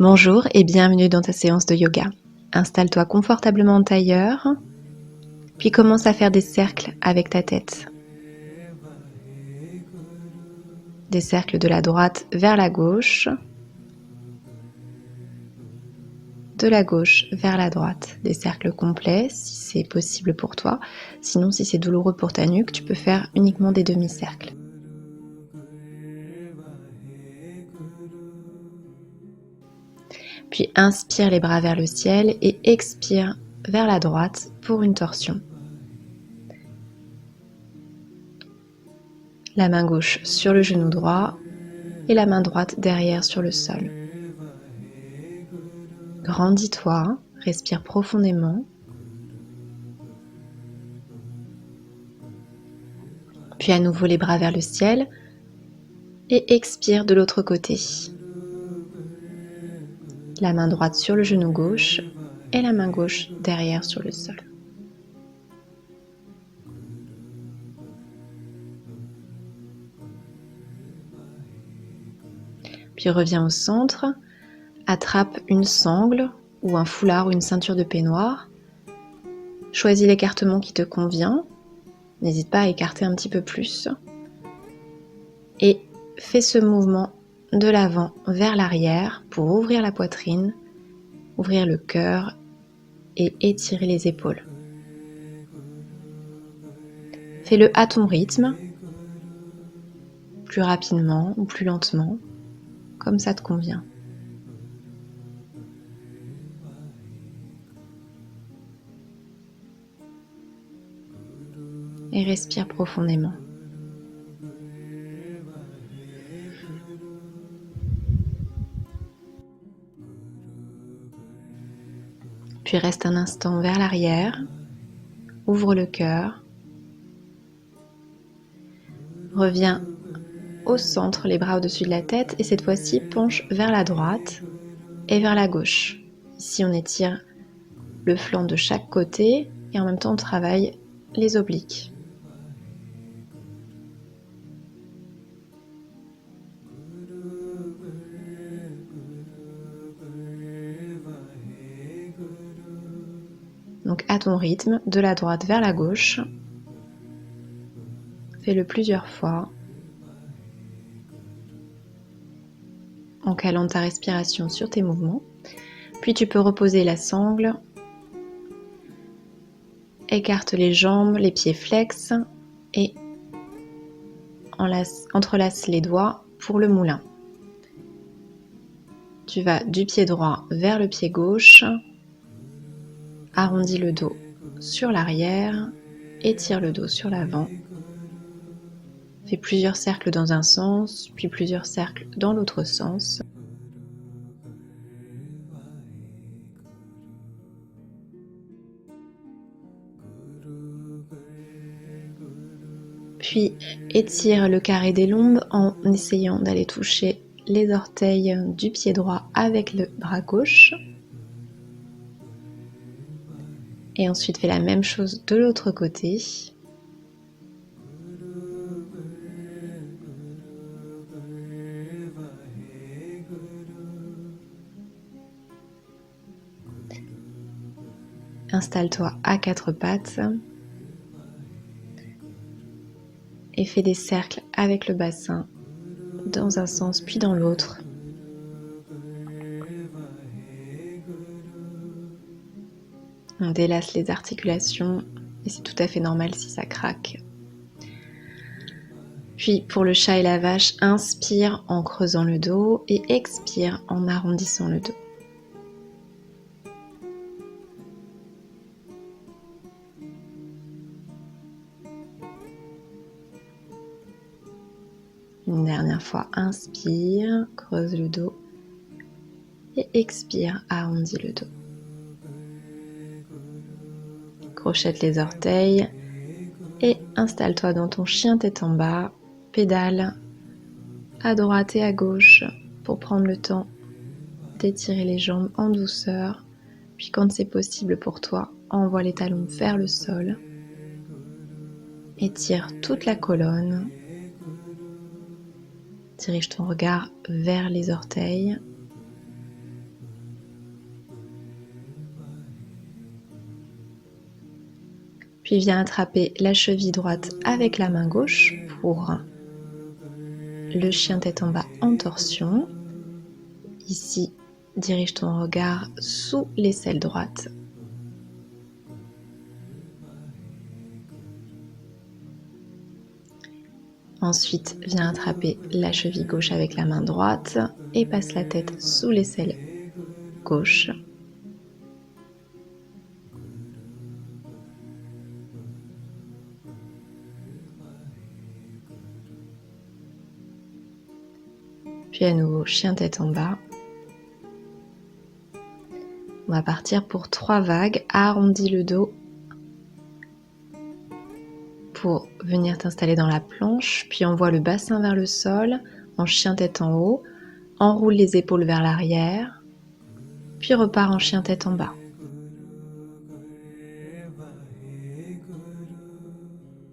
Bonjour et bienvenue dans ta séance de yoga. Installe-toi confortablement en tailleur, puis commence à faire des cercles avec ta tête. Des cercles de la droite vers la gauche, de la gauche vers la droite. Des cercles complets si c'est possible pour toi. Sinon, si c'est douloureux pour ta nuque, tu peux faire uniquement des demi-cercles. Puis inspire les bras vers le ciel et expire vers la droite pour une torsion. La main gauche sur le genou droit et la main droite derrière sur le sol. Grandis-toi, respire profondément. Puis à nouveau les bras vers le ciel et expire de l'autre côté. La main droite sur le genou gauche et la main gauche derrière sur le sol. Puis reviens au centre, attrape une sangle ou un foulard ou une ceinture de peignoir. Choisis l'écartement qui te convient. N'hésite pas à écarter un petit peu plus. Et fais ce mouvement de l'avant vers l'arrière pour ouvrir la poitrine, ouvrir le cœur et étirer les épaules. Fais-le à ton rythme, plus rapidement ou plus lentement, comme ça te convient. Et respire profondément. Puis reste un instant vers l'arrière, ouvre le cœur, reviens au centre, les bras au-dessus de la tête et cette fois-ci penche vers la droite et vers la gauche. Ici on étire le flanc de chaque côté et en même temps on travaille les obliques. Donc à ton rythme, de la droite vers la gauche, fais-le plusieurs fois en calant ta respiration sur tes mouvements. Puis tu peux reposer la sangle, écarte les jambes, les pieds flex et entrelace les doigts pour le moulin. Tu vas du pied droit vers le pied gauche, arrondis le dos sur l'arrière, étire le dos sur l'avant. Fais plusieurs cercles dans un sens, puis plusieurs cercles dans l'autre sens. Puis étire le carré des lombes en essayant d'aller toucher les orteils du pied droit avec le bras gauche. Et ensuite fais la même chose de l'autre côté. Installe-toi à quatre pattes et fais des cercles avec le bassin dans un sens puis dans l'autre. On délace les articulations et c'est tout à fait normal si ça craque. Puis pour le chat et la vache, inspire en creusant le dos et expire en arrondissant le dos. Une dernière fois, inspire, creuse le dos et expire, arrondis le dos. Crochette les orteils et installe-toi dans ton chien tête en bas, pédale à droite et à gauche pour prendre le temps d'étirer les jambes en douceur, puis quand c'est possible pour toi, envoie les talons vers le sol, étire toute la colonne, dirige ton regard vers les orteils Puis viens attraper la cheville droite avec la main gauche pour le chien tête en bas en torsion. Ici, dirige ton regard sous l'aisselle droite. Ensuite, viens attraper la cheville gauche avec la main droite et passe la tête sous l'aisselle gauche. Puis à nouveau, chien tête en bas. On va partir pour 3 vagues. Arrondis le dos pour venir t'installer dans la planche. Puis envoie le bassin vers le sol en chien tête en haut. Enroule les épaules vers l'arrière. Puis repars en chien tête en bas.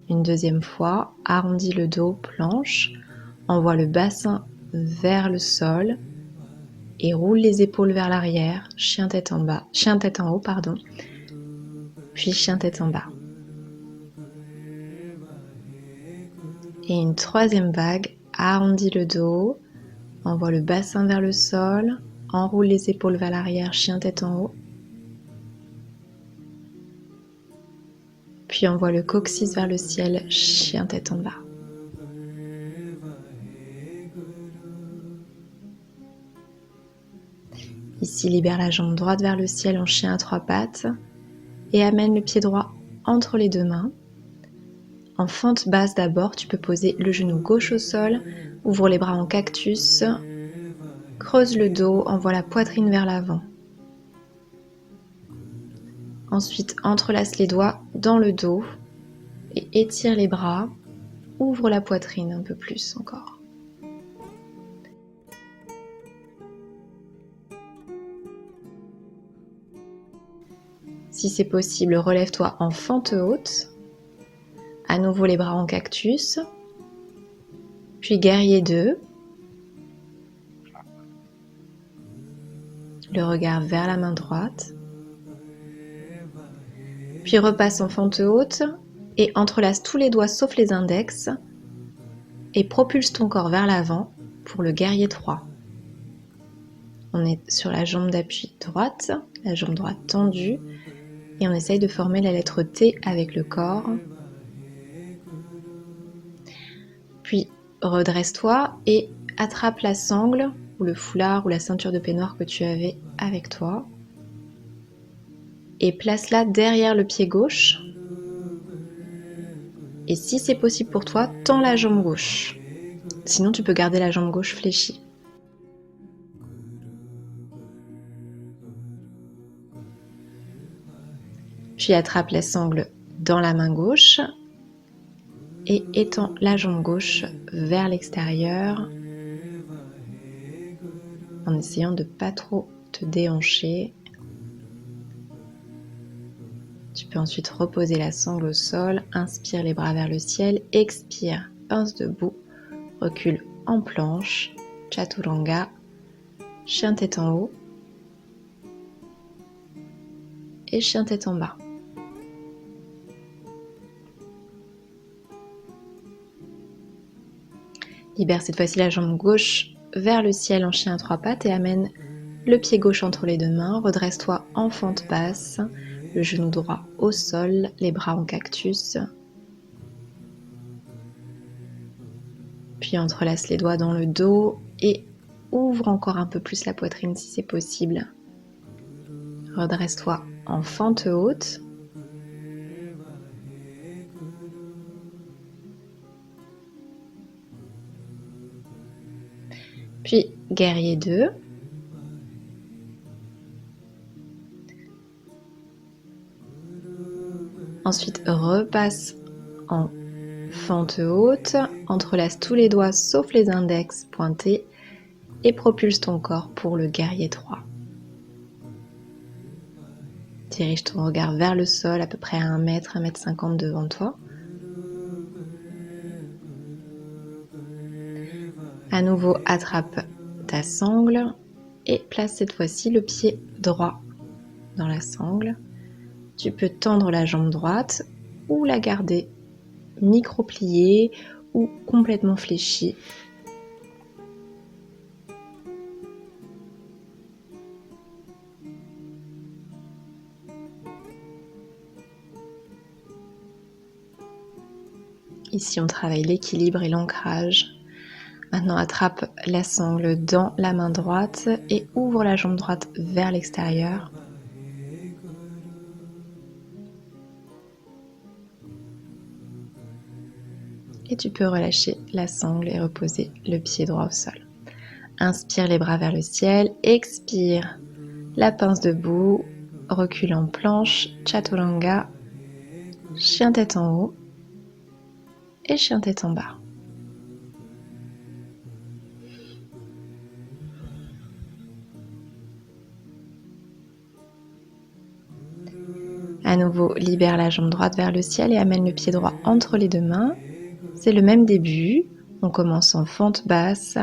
Une deuxième fois, arrondis le dos, planche. Envoie le bassin vers le sol et roule les épaules vers l'arrière, chien tête en bas, chien tête en haut, pardon, puis chien tête en bas. Et une troisième vague, arrondis le dos, envoie le bassin vers le sol, enroule les épaules vers l'arrière, chien tête en haut, puis envoie le coccyx vers le ciel, chien tête en bas. Ici, libère la jambe droite vers le ciel en chien à 3 pattes et amène le pied droit entre les 2 mains. En fente basse d'abord, tu peux poser le genou gauche au sol, ouvre les bras en cactus, creuse le dos, envoie la poitrine vers l'avant. Ensuite, entrelace les doigts dans le dos et étire les bras, ouvre la poitrine un peu plus encore. Si c'est possible, relève-toi en fente haute. À nouveau les bras en cactus. Puis guerrier 2. Le regard vers la main droite. Puis repasse en fente haute et entrelace tous les doigts sauf les index et propulse ton corps vers l'avant pour le guerrier 3. On est sur la jambe d'appui droite, la jambe droite tendue. Et on essaye de former la lettre T avec le corps. Puis redresse-toi et attrape la sangle ou le foulard ou la ceinture de peignoir que tu avais avec toi. Et place-la derrière le pied gauche. Et si c'est possible pour toi, tends la jambe gauche. Sinon, tu peux garder la jambe gauche fléchie. Puis attrape la sangle dans la main gauche et étends la jambe gauche vers l'extérieur en essayant de ne pas trop te déhancher. Tu peux ensuite reposer la sangle au sol, inspire les bras vers le ciel, expire, pince debout, recule en planche, chaturanga, chien tête en haut et chien tête en bas. Libère cette fois-ci la jambe gauche vers le ciel en chien à 3 pattes et amène le pied gauche entre les 2 mains. Redresse-toi en fente basse, le genou droit au sol, les bras en cactus. Puis entrelace les doigts dans le dos et ouvre encore un peu plus la poitrine si c'est possible. Redresse-toi en fente haute. Puis guerrier 2. Ensuite, repasse en fente haute, entrelace tous les doigts sauf les index pointés et propulse ton corps pour le guerrier 3. Dirige ton regard vers le sol à peu près à 1 mètre, 1,50 m devant toi. À nouveau, attrape ta sangle et place cette fois-ci le pied droit dans la sangle. Tu peux tendre la jambe droite ou la garder micro-pliée ou complètement fléchie. Ici, on travaille l'équilibre et l'ancrage. Maintenant, attrape la sangle dans la main droite et ouvre la jambe droite vers l'extérieur. Et tu peux relâcher la sangle et reposer le pied droit au sol. Inspire les bras vers le ciel, expire la pince debout, recule en planche, chaturanga, chien tête en haut et chien tête en bas. À nouveau, libère la jambe droite vers le ciel et amène le pied droit entre les deux mains. C'est le même début. On commence en fente basse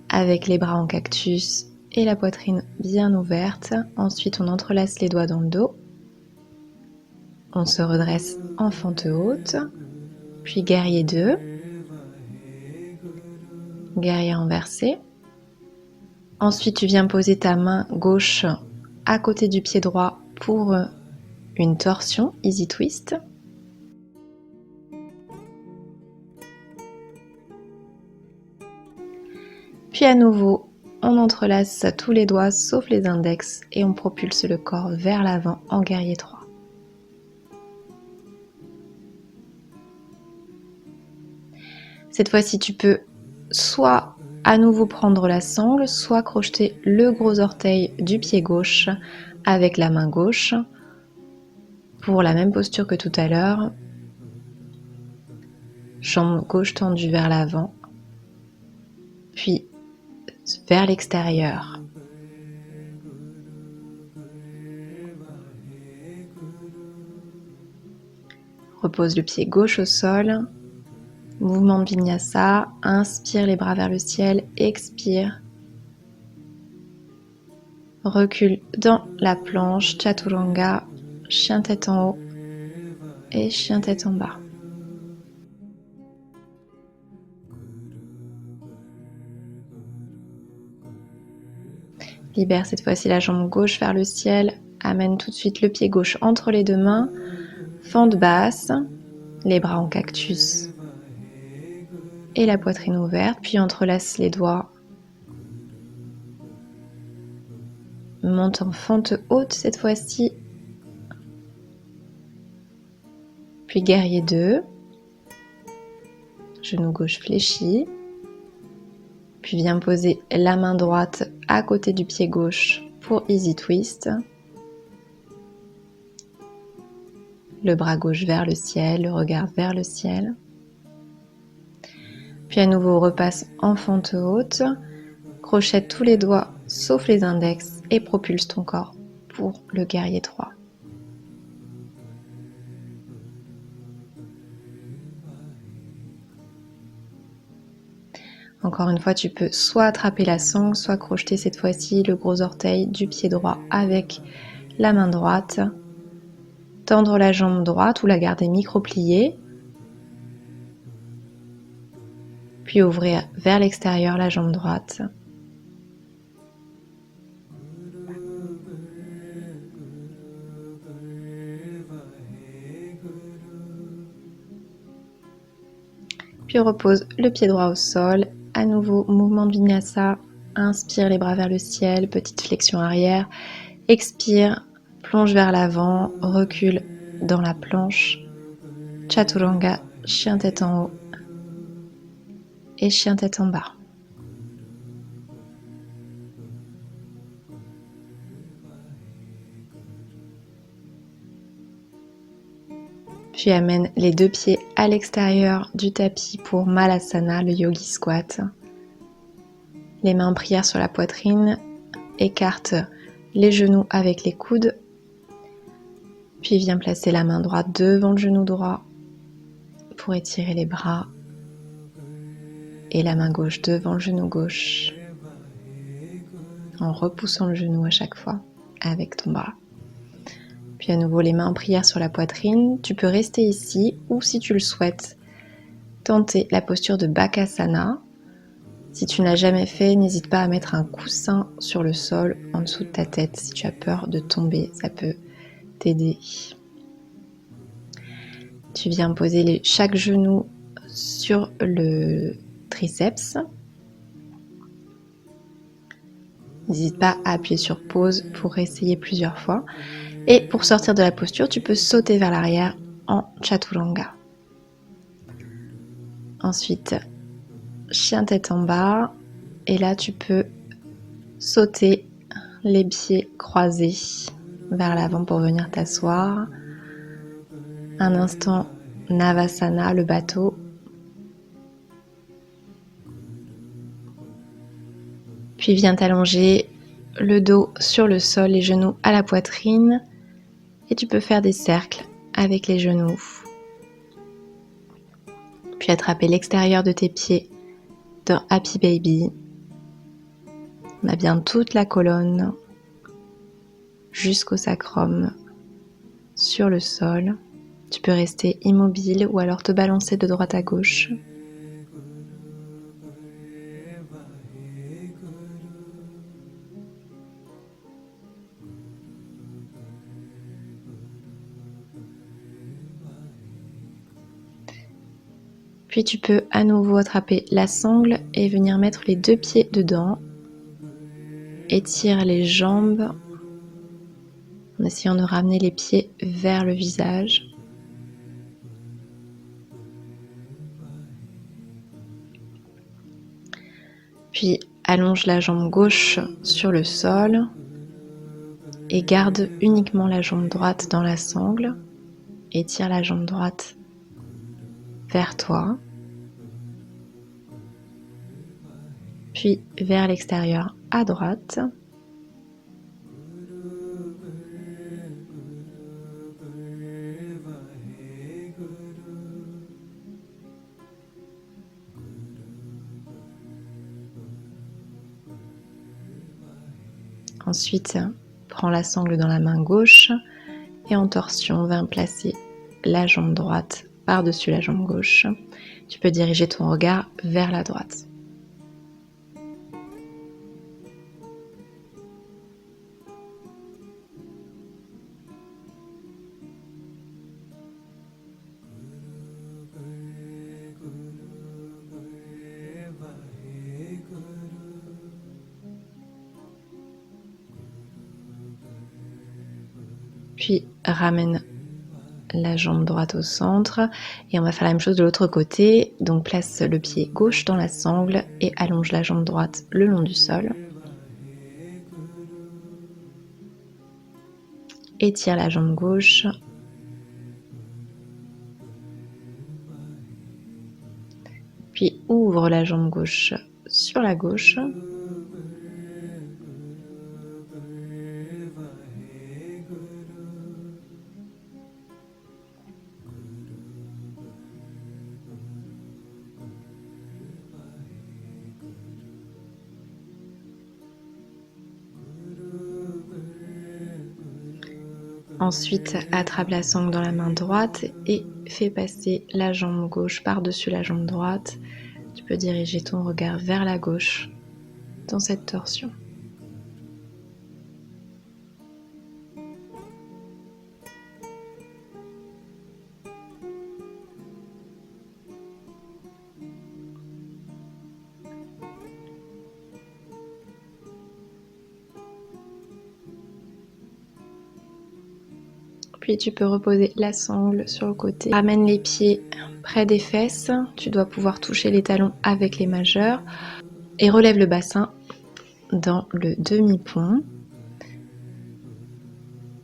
avec les bras en cactus et la poitrine bien ouverte. Ensuite, on entrelace les doigts dans le dos. On se redresse en fente haute. Puis guerrier 2. Guerrier renversé. Ensuite, tu viens poser ta main gauche à côté du pied droit pour une torsion, easy twist. Puis à nouveau, on entrelace tous les doigts sauf les index et on propulse le corps vers l'avant en guerrier 3. Cette fois-ci, tu peux soit à nouveau prendre la sangle, soit crocheter le gros orteil du pied gauche avec la main gauche pour la même posture que tout à l'heure. Jambe gauche tendue vers l'avant, puis vers l'extérieur. Repose le pied gauche au sol. Mouvement de Vinyasa. Inspire les bras vers le ciel. Expire. Recule dans la planche. Chaturanga. Chien tête en haut et chien tête en bas. Libère cette fois-ci la jambe gauche vers le ciel. Amène tout de suite le pied gauche entre les deux mains. Fente basse. Les bras en cactus. Et la poitrine ouverte. Puis entrelace les doigts. Monte en fente haute cette fois-ci. Puis guerrier 2. Genou gauche fléchi. Puis viens poser la main droite à côté du pied gauche pour easy twist. Le bras gauche vers le ciel, le regard vers le ciel. Puis à nouveau, repasse en fente haute. Crochette tous les doigts sauf les index et propulse ton corps pour le guerrier 3. Encore une fois, tu peux soit attraper la sangle, soit crocheter cette fois-ci le gros orteil du pied droit avec la main droite. Tendre la jambe droite ou la garder micro-pliée. Puis ouvrir vers l'extérieur la jambe droite. Puis repose le pied droit au sol. À nouveau, mouvement de Vinyasa. Inspire les bras vers le ciel, petite flexion arrière. Expire, plonge vers l'avant, recule dans la planche. Chaturanga, chien tête en haut et chien tête en bas. Puis amène les deux pieds à l'extérieur du tapis pour Malasana, le yogi squat. Les mains en prière sur la poitrine, écarte les genoux avec les coudes. Puis viens placer la main droite devant le genou droit pour étirer les bras. Et la main gauche devant le genou gauche en repoussant le genou à chaque fois avec ton bras. Puis à nouveau les mains en prière sur la poitrine. Tu peux rester ici ou si tu le souhaites, tenter la posture de Bakasana. Si tu n'as jamais fait, n'hésite pas à mettre un coussin sur le sol en dessous de ta tête si tu as peur de tomber, ça peut t'aider. Tu viens poser chaque genou sur le triceps. N'hésite pas à appuyer sur pause pour essayer plusieurs fois. Et pour sortir de la posture, tu peux sauter vers l'arrière en Chaturanga. Ensuite, chien tête en bas. Et là, tu peux sauter les pieds croisés vers l'avant pour venir t'asseoir. Un instant, Navasana, le bateau. Puis viens t'allonger le dos sur le sol, les genoux à la poitrine. Et tu peux faire des cercles avec les genoux. Puis attraper l'extérieur de tes pieds dans Happy Baby. On a bien toute la colonne jusqu'au sacrum sur le sol. Tu peux rester immobile ou alors te balancer de droite à gauche. Puis tu peux à nouveau attraper la sangle et venir mettre les deux pieds dedans. Étire les jambes en essayant de ramener les pieds vers le visage. Puis allonge la jambe gauche sur le sol et garde uniquement la jambe droite dans la sangle. Étire la jambe droite vers toi. Puis vers l'extérieur à droite. Ensuite, prends la sangle dans la main gauche et en torsion, viens placer la jambe droite par-dessus la jambe gauche. Tu peux diriger ton regard vers la droite. Puis ramène la jambe droite au centre et on va faire la même chose de l'autre côté. Donc place le pied gauche dans la sangle et allonge la jambe droite le long du sol. Étire la jambe gauche. Puis ouvre la jambe gauche sur la gauche. Ensuite, attrape la sangle dans la main droite et fais passer la jambe gauche par-dessus la jambe droite. Tu peux diriger ton regard vers la gauche dans cette torsion. Puis tu peux reposer la sangle sur le côté. Ramène les pieds près des fesses. Tu dois pouvoir toucher les talons avec les majeurs. Et relève le bassin dans le demi-pont.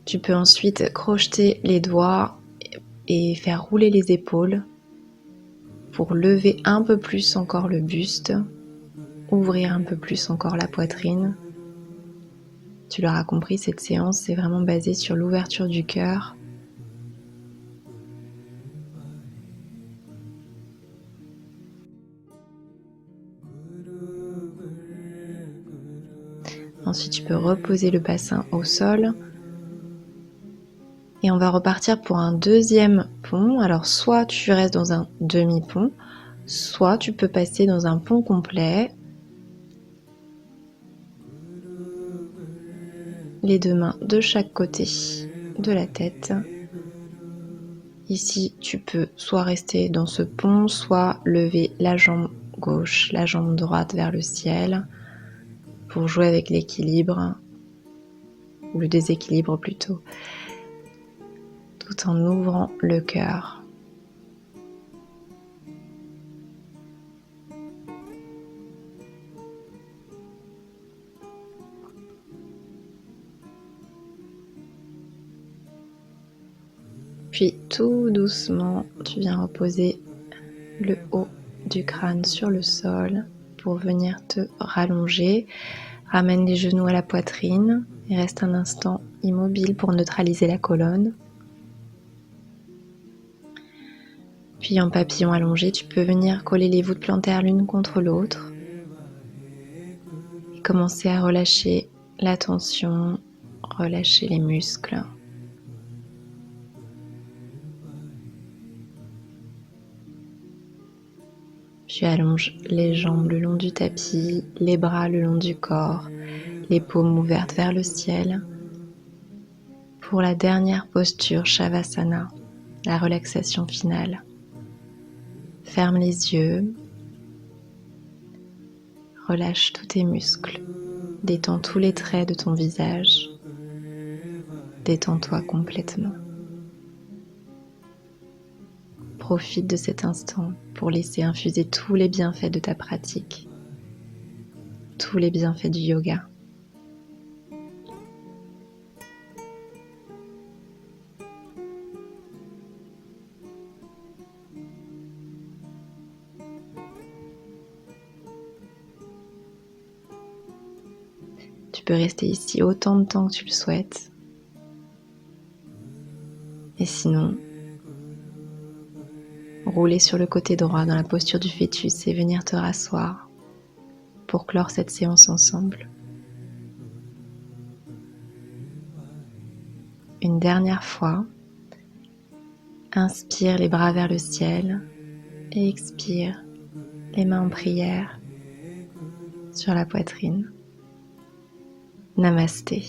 Tu peux ensuite crocheter les doigts et faire rouler les épaules pour lever un peu plus encore le buste, ouvrir un peu plus encore la poitrine. Tu l'auras compris, cette séance est vraiment basée sur l'ouverture du cœur. Ensuite, tu peux reposer le bassin au sol. Et on va repartir pour un deuxième pont. Alors soit tu restes dans un demi-pont, soit tu peux passer dans un pont complet. Les deux mains de chaque côté de la tête. Ici, tu peux soit rester dans ce pont, soit lever la jambe gauche, la jambe droite vers le ciel pour jouer avec l'équilibre, ou le déséquilibre plutôt, tout en ouvrant le cœur. Puis tout doucement, tu viens reposer le haut du crâne sur le sol pour venir te rallonger. Ramène les genoux à la poitrine et reste un instant immobile pour neutraliser la colonne. Puis en papillon allongé, tu peux venir coller les voûtes plantaires l'une contre l'autre et commencer à relâcher la tension, relâcher les muscles. Puis allonge les jambes le long du tapis, les bras le long du corps, les paumes ouvertes vers le ciel. Pour la dernière posture Shavasana, la relaxation finale. Ferme les yeux, relâche tous tes muscles, détends tous les traits de ton visage, détends-toi complètement. Profite de cet instant pour laisser infuser tous les bienfaits de ta pratique, tous les bienfaits du yoga. Tu peux rester ici autant de temps que tu le souhaites. Et sinon, rouler sur le côté droit dans la posture du fœtus et venir te rasseoir pour clore cette séance ensemble. Une dernière fois, inspire les bras vers le ciel et expire les mains en prière sur la poitrine. Namasté.